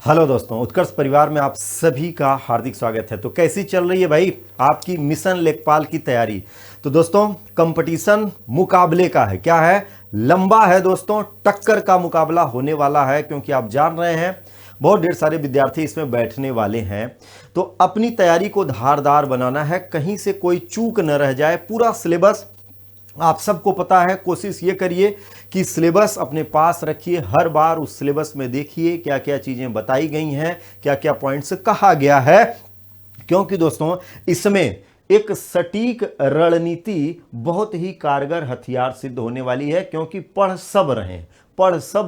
Hello दोस्तों, उत्कर्ष परिवार में आप सभी का हार्दिक स्वागत है। तो कैसी चल रही है भाई आपकी मिशन लेखपाल की तैयारी? तो दोस्तों कंपटीशन मुकाबले का है, क्या है, लंबा है दोस्तों, टक्कर का मुकाबला होने वाला है। क्योंकि आप जान रहे हैं बहुत ढेर सारे विद्यार्थी इसमें बैठने वाले हैं। तो अपनी तैयारी को धारदार बनाना है, कहीं से कोई चूक न रह जाए। पूरा सिलेबस आप सबको पता है, कोशिश ये करिए कि सिलेबस अपने पास रखिए। हर बार उस सिलेबस में देखिए क्या क्या चीजें बताई गई हैं, क्या क्या पॉइंट्स कहा गया है। क्योंकि दोस्तों इसमें एक सटीक रणनीति बहुत ही कारगर हथियार सिद्ध होने वाली है। क्योंकि पढ़ सब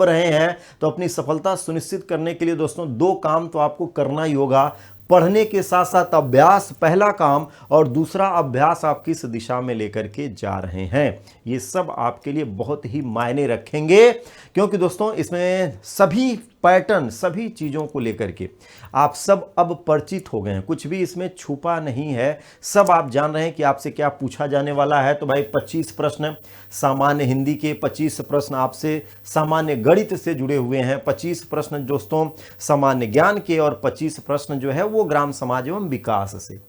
रहे हैं तो अपनी सफलता सुनिश्चित करने के लिए दोस्तों दो काम तो आपको करना ही होगा। पढ़ने के साथ साथ अभ्यास पहला काम, और दूसरा अभ्यास आप किस दिशा में लेकर के जा रहे हैं, ये सब आपके लिए बहुत ही मायने रखेंगे। क्योंकि दोस्तों इसमें सभी पैटर्न, सभी चीज़ों को लेकर के आप सब अब परिचित हो गए हैं, कुछ भी इसमें छुपा नहीं है। सब आप जान रहे हैं कि आपसे क्या पूछा जाने वाला है। तो भाई 25 प्रश्न सामान्य हिंदी के, 25 प्रश्न आपसे सामान्य गणित से जुड़े हुए हैं, 25 प्रश्न दोस्तों सामान्य ज्ञान के, और 25 प्रश्न जो है वो ग्राम समाज एवं विकास से।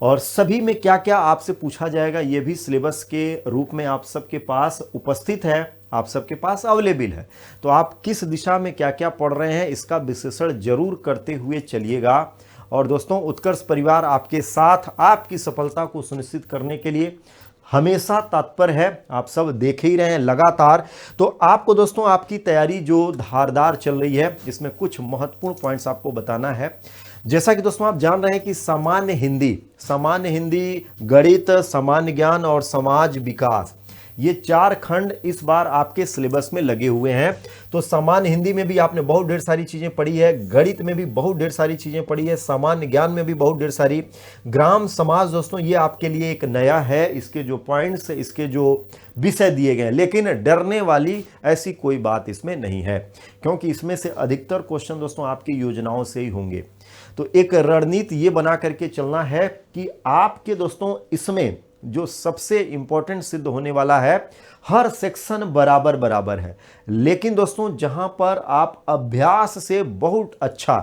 और सभी में क्या क्या आपसे पूछा जाएगा ये भी सिलेबस के रूप में आप सबके पास उपस्थित है, आप सबके पास अवेलेबल है। तो आप किस दिशा में क्या क्या पढ़ रहे हैं इसका विश्लेषण जरूर करते हुए चलिएगा। और दोस्तों उत्कर्ष परिवार आपके साथ आपकी सफलता को सुनिश्चित करने के लिए हमेशा तत्पर है। आप सब देख ही रहे हैं लगातार। तो आपको दोस्तों आपकी तैयारी जो धारदार चल रही है इसमें कुछ महत्वपूर्ण पॉइंट्स आपको बताना है। जैसा कि दोस्तों आप जान रहे हैं कि सामान्य हिंदी, गणित, सामान्य ज्ञान और समाज विकास, ये 4 खंड इस बार आपके सिलेबस में लगे हुए हैं। तो सामान्य हिंदी में भी आपने बहुत ढेर सारी चीजें पढ़ी है, गणित में भी बहुत ढेर सारी चीजें पढ़ी है, सामान्य ज्ञान में भी बहुत ढेर सारी। ग्राम समाज दोस्तों ये आपके लिए एक नया है, इसके जो पॉइंट्स, इसके जो विषय दिए गए हैं। लेकिन डरने वाली ऐसी कोई बात इसमें नहीं है, क्योंकि इसमें से अधिकतर क्वेश्चन दोस्तों आपकी योजनाओं से ही होंगे। तो एक रणनीति ये बना करके चलना है कि आपके दोस्तों इसमें जो सबसे इंपॉर्टेंट सिद्ध होने वाला है, हर सेक्शन बराबर बराबर है। लेकिन दोस्तों जहां पर आप अभ्यास से बहुत अच्छा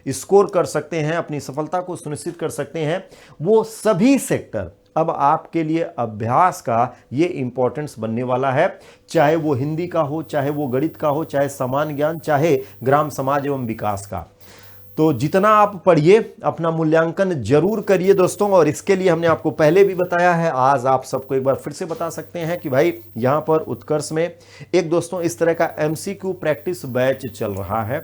स्कोर कर सकते हैं, अपनी सफलता को सुनिश्चित कर सकते हैं, वो सभी सेक्टर अब आपके लिए अभ्यास का ये इंपॉर्टेंस बनने वाला है। चाहे वो हिंदी का हो, चाहे वो गणित का हो, चाहे सामान्य ज्ञान, चाहे ग्राम समाज एवं विकास का। तो जितना आप पढ़िए, अपना मूल्यांकन जरूर करिए दोस्तों। और इसके लिए हमने आपको पहले भी बताया है, आज आप सबको एक बार फिर से बता सकते हैं कि भाई यहां पर उत्कर्ष में एक दोस्तों इस तरह का एमसीक्यू प्रैक्टिस बैच चल रहा है,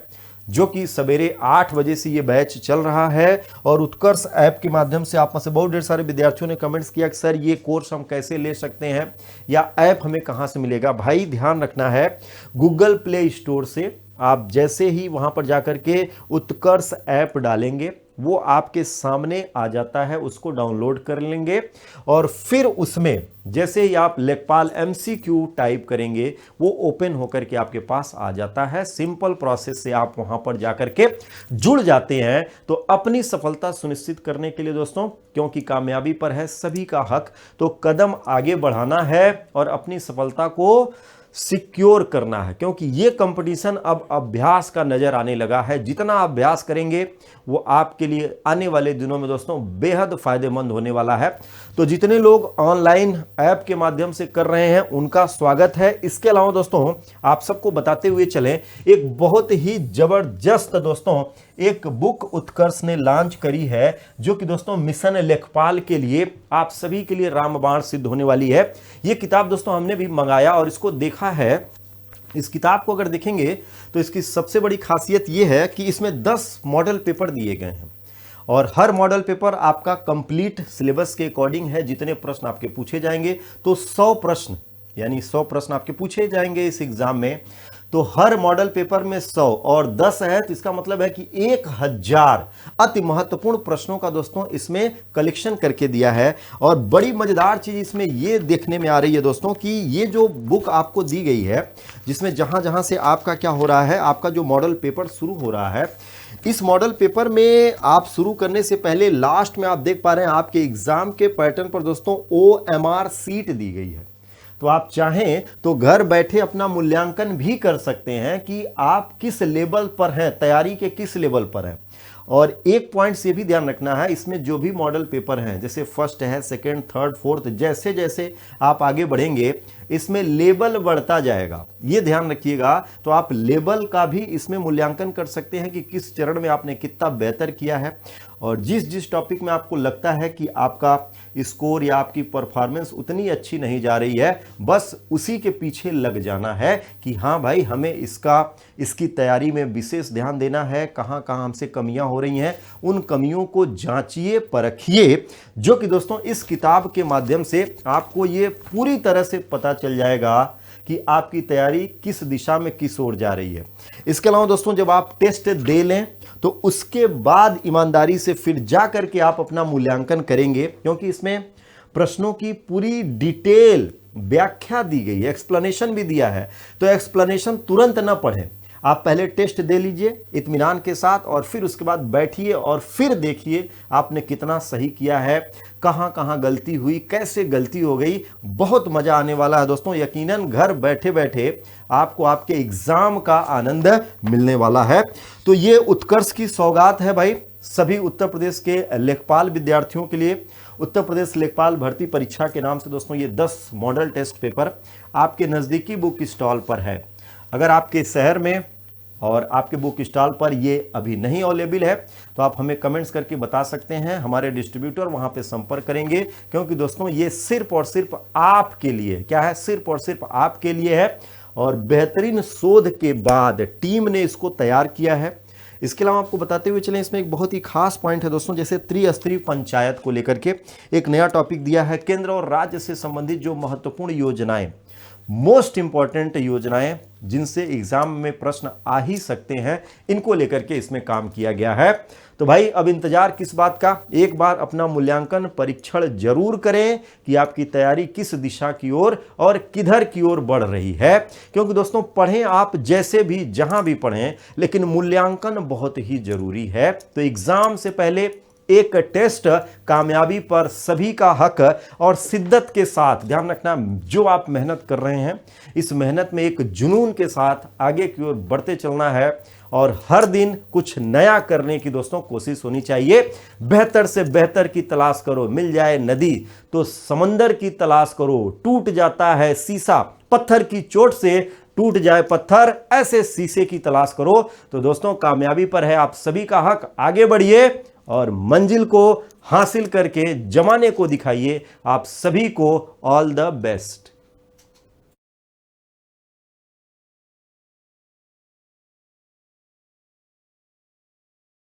जो कि सवेरे 8 बजे से ये बैच चल रहा है। और उत्कर्ष ऐप के माध्यम से आप में से बहुत ढेर सारे विद्यार्थियों ने कमेंट्स किया कि सर ये कोर्स हम कैसे ले सकते हैं, या ऐप हमें कहां से मिलेगा। भाई ध्यान रखना है, गूगल प्ले स्टोर से आप जैसे ही वहां पर जाकर के उत्कर्ष ऐप डालेंगे, वो आपके सामने आ जाता है, उसको डाउनलोड कर लेंगे। और फिर उसमें जैसे ही आप लेखपाल एमसीक्यू टाइप करेंगे, वो ओपन होकर के आपके पास आ जाता है। सिंपल प्रोसेस से आप वहां पर जाकर के जुड़ जाते हैं। तो अपनी सफलता सुनिश्चित करने के लिए दोस्तों, क्योंकि कामयाबी पर है सभी का हक, तो कदम आगे बढ़ाना है और अपनी सफलता को सिक्योर करना है। क्योंकि ये कंपटीशन अब अभ्यास का नजर आने लगा है। जितना अभ्यास करेंगे वो आपके लिए आने वाले दिनों में दोस्तों बेहद फायदेमंद होने वाला है। तो जितने लोग ऑनलाइन ऐप के माध्यम से कर रहे हैं उनका स्वागत है। इसके अलावा दोस्तों आप सबको बताते हुए चलें, एक बहुत ही जबरदस्त दोस्तों एक बुक उत्कर्ष ने लॉन्च करी है, जो कि दोस्तों मिशन लेखपाल के लिए आप सभी के लिए रामबाण सिद्ध होने वाली है। ये किताब दोस्तों हमने भी मंगाया और इसको देखा है। इस किताब को अगर देखेंगे तो इसकी सबसे बड़ी खासियत यह है कि इसमें 10 मॉडल पेपर दिए गए हैं, और हर मॉडल पेपर आपका कंप्लीट सिलेबस के अकॉर्डिंग है। जितने प्रश्न आपके पूछे जाएंगे, तो 100 प्रश्न, यानी 100 प्रश्न आपके पूछे जाएंगे इस एग्जाम में। तो हर मॉडल पेपर में 100 और 10 है, तो इसका मतलब है कि 1000 अति महत्वपूर्ण प्रश्नों का दोस्तों इसमें कलेक्शन करके दिया है। और बड़ी मजेदार चीज इसमें यह देखने में आ रही है दोस्तों कि ये जो बुक आपको दी गई है, जिसमें जहां जहां से आपका क्या हो रहा है, आपका जो मॉडल पेपर शुरू हो रहा है, इस मॉडल पेपर में आप शुरू करने से पहले लास्ट में आप देख पा रहे हैं आपके एग्जाम के पैटर्न पर दोस्तों OMR सीट दी गई है। तो आप चाहें तो घर बैठे अपना मूल्यांकन भी कर सकते हैं कि आप किस लेवल पर हैं, तैयारी के किस लेवल पर हैं। और एक पॉइंट से भी ध्यान रखना है, इसमें जो भी मॉडल पेपर हैं, जैसे फर्स्ट है, सेकंड, थर्ड, फोर्थ, जैसे जैसे आप आगे बढ़ेंगे इसमें लेवल बढ़ता जाएगा, ये ध्यान रखिएगा। तो आप लेवल का भी इसमें मूल्यांकन कर सकते हैं कि किस चरण में आपने कितना बेहतर किया है, और जिस जिस टॉपिक में आपको लगता है कि आपका स्कोर या आपकी परफॉर्मेंस उतनी अच्छी नहीं जा रही है, बस उसी के पीछे लग जाना है कि हाँ भाई हमें इसकी तैयारी में विशेष ध्यान देना है, कहाँ कहाँ हमसे कमियां हो रही हैं, उन कमियों को जांचिए, परखिए, जो कि दोस्तों इस किताब के माध्यम से आपको ये पूरी तरह से पता चल जाएगा कि आपकी तैयारी किस दिशा में किस ओर जा रही है। इसके अलावा दोस्तों जब आप टेस्ट दे लें तो उसके बाद ईमानदारी से फिर जा करके आप अपना मूल्यांकन करेंगे, क्योंकि इसमें प्रश्नों की पूरी डिटेल व्याख्या दी गई है, एक्सप्लेनेशन भी दिया है। तो एक्सप्लेनेशन तुरंत ना पढ़ें, आप पहले टेस्ट दे लीजिए इत्मीनान के साथ, और फिर उसके बाद बैठिए और फिर देखिए आपने कितना सही किया है, कहाँ कहाँ गलती हुई, कैसे गलती हो गई। बहुत मजा आने वाला है दोस्तों, यकीनन घर बैठे बैठे आपको आपके एग्जाम का आनंद मिलने वाला है। तो ये उत्कर्ष की सौगात है भाई सभी उत्तर प्रदेश के लेखपाल विद्यार्थियों के लिए। उत्तर प्रदेश लेखपाल भर्ती परीक्षा के नाम से दोस्तों ये 10 मॉडल टेस्ट पेपर आपके नज़दीकी बुक स्टॉल पर है। अगर आपके शहर में और आपके बुक स्टॉल पर ये अभी नहीं अवेलेबल है तो आप हमें कमेंट्स करके बता सकते हैं, हमारे डिस्ट्रीब्यूटर वहां पे संपर्क करेंगे। क्योंकि दोस्तों ये सिर्फ और सिर्फ आपके लिए, क्या है, सिर्फ और सिर्फ आपके लिए है, और बेहतरीन शोध के बाद टीम ने इसको तैयार किया है। इसके अलावा आपको बताते हुए चलें, इसमें एक बहुत ही खास पॉइंट है दोस्तों, जैसे त्रिस्तरीय पंचायत को लेकर के एक नया टॉपिक दिया है, केंद्र और राज्य से संबंधित जो महत्वपूर्ण योजनाएं, मोस्ट इंपॉर्टेंट योजनाएं जिनसे एग्जाम में प्रश्न आ ही सकते हैं, इनको लेकर के इसमें काम किया गया है। तो भाई अब इंतजार किस बात का, एक बार अपना मूल्यांकन परीक्षण जरूर करें कि आपकी तैयारी किस दिशा की ओर और किधर की ओर बढ़ रही है। क्योंकि दोस्तों पढ़ें आप जैसे भी, जहां भी पढ़ें, लेकिन मूल्यांकन बहुत ही जरूरी है। तो एग्जाम से पहले एक टेस्ट कामयाबी पर सभी का हक, और शिद्दत के साथ ध्यान रखना, जो आप मेहनत कर रहे हैं इस मेहनत में एक जुनून के साथ आगे की ओर बढ़ते चलना है, और हर दिन कुछ नया करने की दोस्तों कोशिश होनी चाहिए। बेहतर से बेहतर की तलाश करो, मिल जाए नदी तो समंदर की तलाश करो, टूट जाता है शीशा, पत्थर की चोट से टूट जाए पत्थर, ऐसे शीशे की तलाश करो। तो दोस्तों कामयाबी पर है आप सभी का हक, आगे बढ़िए और मंजिल को हासिल करके जमाने को दिखाइए। आप सभी को ऑल द बेस्ट।